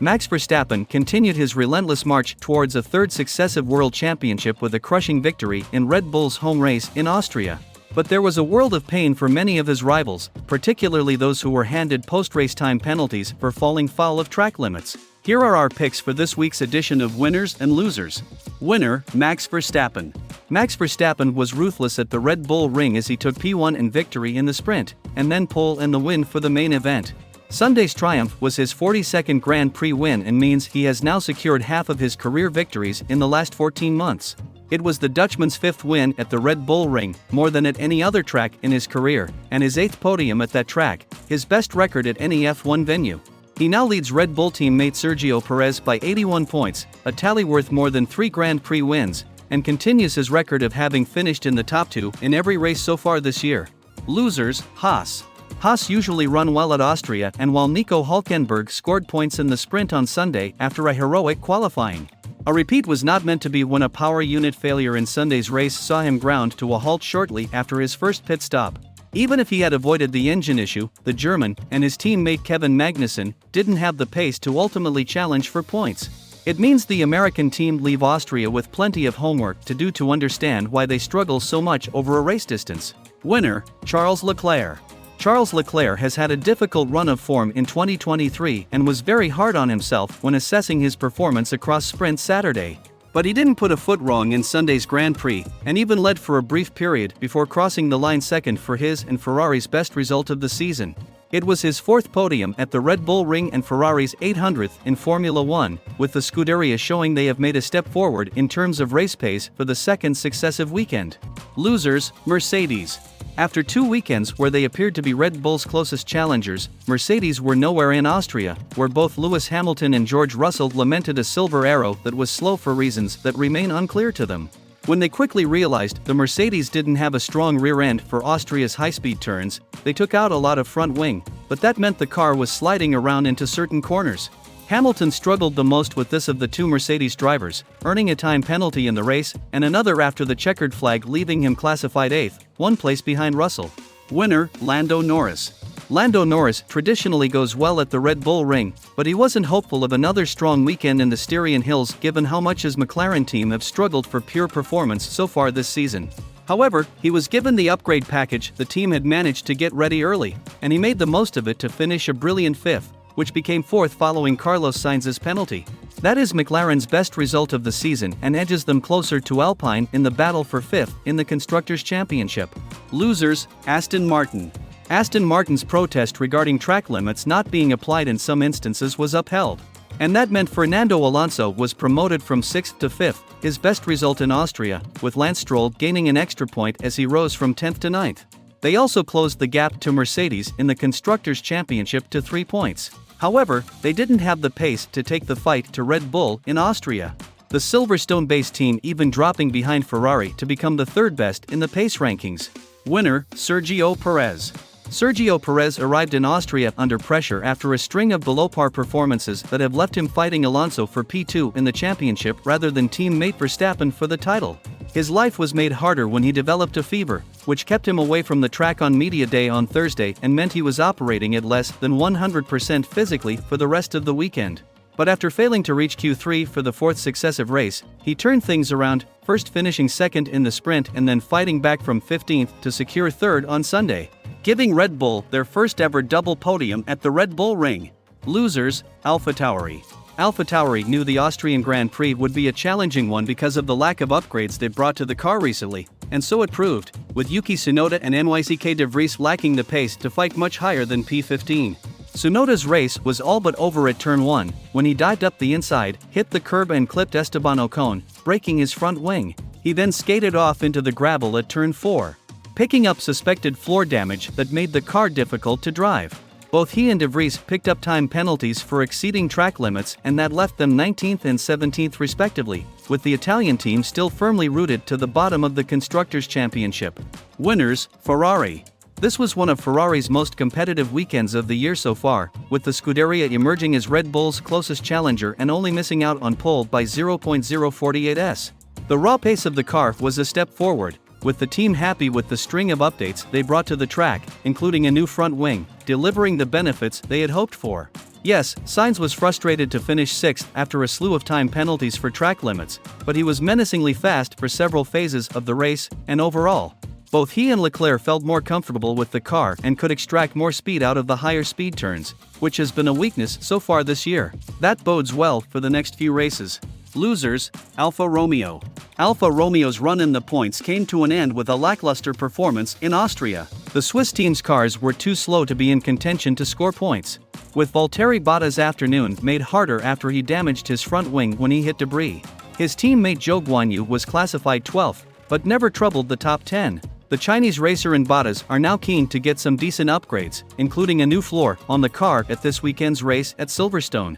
Max Verstappen continued his relentless march towards a third successive world championship with a crushing victory in Red Bull's home race in Austria. But there was a world of pain for many of his rivals, particularly those who were handed post-race time penalties for falling foul of track limits. Here are our picks for this week's edition of Winners and Losers. Winner, Max Verstappen. Max Verstappen was ruthless at the Red Bull Ring as he took P1 and victory in the sprint, and then pole and the win for the main event. Sunday's triumph was his 42nd Grand Prix win and means he has now secured half of his career victories in the last 14 months. It was the Dutchman's fifth win at the Red Bull Ring, more than at any other track in his career, and his eighth podium at that track, his best record at any F1 venue. He now leads Red Bull teammate Sergio Perez by 81 points, a tally worth more than 3 Grand Prix wins, and continues his record of having finished in the top 2 in every race so far this year. Losers, Haas. Haas usually run well at Austria, and while Nico Hülkenberg scored points in the sprint on Sunday after a heroic qualifying. A repeat was not meant to be when a power unit failure in Sunday's race saw him ground to a halt shortly after his first pit stop. Even if he had avoided the engine issue, the German and his teammate Kevin Magnussen didn't have the pace to ultimately challenge for points. It means the American team leave Austria with plenty of homework to do to understand why they struggle so much over a race distance. Winner, Charles Leclerc. Charles Leclerc has had a difficult run of form in 2023 and was very hard on himself when assessing his performance across sprint Saturday. But he didn't put a foot wrong in Sunday's Grand Prix, and even led for a brief period before crossing the line second for his and Ferrari's best result of the season. It was his fourth podium at the Red Bull Ring and Ferrari's 800th in Formula One, with the Scuderia showing they have made a step forward in terms of race pace for the second successive weekend. Losers, Mercedes. After 2 weekends where they appeared to be Red Bull's closest challengers, Mercedes were nowhere in Austria, where both Lewis Hamilton and George Russell lamented a silver arrow that was slow for reasons that remain unclear to them. When they quickly realized the Mercedes didn't have a strong rear end for Austria's high-speed turns, they took out a lot of front wing, but that meant the car was sliding around into certain corners. Hamilton struggled the most with this of the two Mercedes drivers, earning a time penalty in the race, and another after the checkered flag leaving him classified 8th, 1 place behind Russell. Winner, Lando Norris. Lando Norris traditionally goes well at the Red Bull Ring, but he wasn't hopeful of another strong weekend in the Styrian Hills given how much his McLaren team have struggled for pure performance so far this season. However, he was given the upgrade package the team had managed to get ready early, and he made the most of it to finish a brilliant 5th, which became 4th following Carlos Sainz's penalty. That is McLaren's best result of the season and edges them closer to Alpine in the battle for 5th in the Constructors' Championship. Losers, Aston Martin. Aston Martin's protest regarding track limits not being applied in some instances was upheld. And that meant Fernando Alonso was promoted from 6th to 5th, his best result in Austria, with Lance Stroll gaining an extra point as he rose from 10th to 9th. They also closed the gap to Mercedes in the Constructors' Championship to 3 points. However, they didn't have the pace to take the fight to Red Bull in Austria. The Silverstone-based team even dropping behind Ferrari to become the third best in the pace rankings. Winner, Sergio Perez. Sergio Perez arrived in Austria under pressure after a string of below-par performances that have left him fighting Alonso for P2 in the championship rather than teammate Verstappen for the title. His life was made harder when he developed a fever, which kept him away from the track on media day on Thursday and meant he was operating at less than 100% physically for the rest of the weekend. But after failing to reach Q3 for the 4th successive race, he turned things around, first finishing 2nd in the sprint and then fighting back from 15th to secure 3rd on Sunday, giving Red Bull their first ever double podium at the Red Bull Ring. Losers, AlphaTauri. AlphaTauri knew the Austrian Grand Prix would be a challenging one because of the lack of upgrades they brought to the car recently, and so it proved, with Yuki Tsunoda and NYCK de Vries lacking the pace to fight much higher than P15. Tsunoda's race was all but over at turn 1, when he dived up the inside, hit the curb and clipped Esteban Ocon, breaking his front wing. He then skated off into the gravel at turn 4, picking up suspected floor damage that made the car difficult to drive. Both he and de Vries picked up time penalties for exceeding track limits, and that left them 19th and 17th respectively, with the Italian team still firmly rooted to the bottom of the Constructors' Championship. Winners, Ferrari. This was one of Ferrari's most competitive weekends of the year so far, with the Scuderia emerging as Red Bull's closest challenger and only missing out on pole by 0.048s. The raw pace of the car was a step forward, with the team happy with the string of updates they brought to the track, including a new front wing, delivering the benefits they had hoped for. Yes, Sainz was frustrated to finish 6th after a slew of time penalties for track limits, but he was menacingly fast for several phases of the race, and overall, both he and Leclerc felt more comfortable with the car and could extract more speed out of the higher speed turns, which has been a weakness so far this year. That bodes well for the next few races. Losers, Alfa Romeo. Alfa Romeo's run in the points came to an end with a lackluster performance in Austria. The Swiss team's cars were too slow to be in contention to score points, with Valtteri Bottas' afternoon made harder after he damaged his front wing when he hit debris. His teammate Zhou Guanyu was classified 12th, but never troubled the top 10. The Chinese racer and Bottas are now keen to get some decent upgrades, including a new floor on the car at this weekend's race at Silverstone.